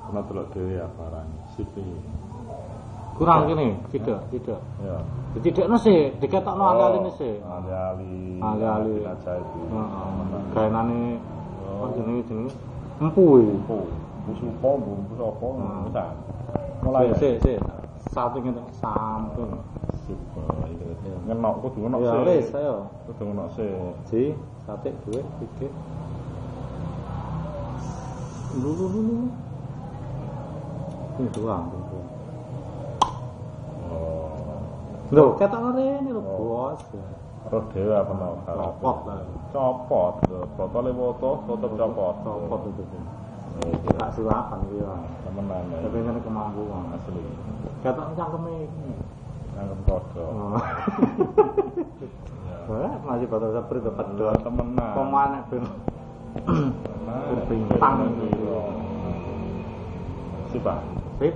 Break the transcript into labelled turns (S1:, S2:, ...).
S1: Kena delok dhewe ya barang. Sipi.
S2: Kurang kene, tidak.
S1: Ya.
S2: Ditidakno sih, diketokno ali-aline sih.
S1: Ali-ali. Aja itu.
S2: Heeh. Gaenane jenenge empu iki.
S1: Empu supo, bumbu sapa ngono. Mulai
S2: sik. Satu ngene samping.
S1: Sip. Ngenok kudu ngenok sih.
S2: Ya wis, ayo.
S1: Kudu ngenok sih.
S2: Ji, sate duwe iki. Lulu. Ini doang. Lho, ketok rene lho, Bos.
S1: Roh dhewe apa no? Copot. Botole foto copot.
S2: Copot itu. Tak silakan iki ya.
S1: Temenan ya.
S2: Tapi ngene kemampuan
S1: Asli.
S2: Ketok cangkeme iki.
S1: Nangkem podo.
S2: Wah, masih batas seperti itu pedot.
S1: Temenan.
S2: Pemanek ben. Bintang.
S1: Sip, Pak.
S2: Sip.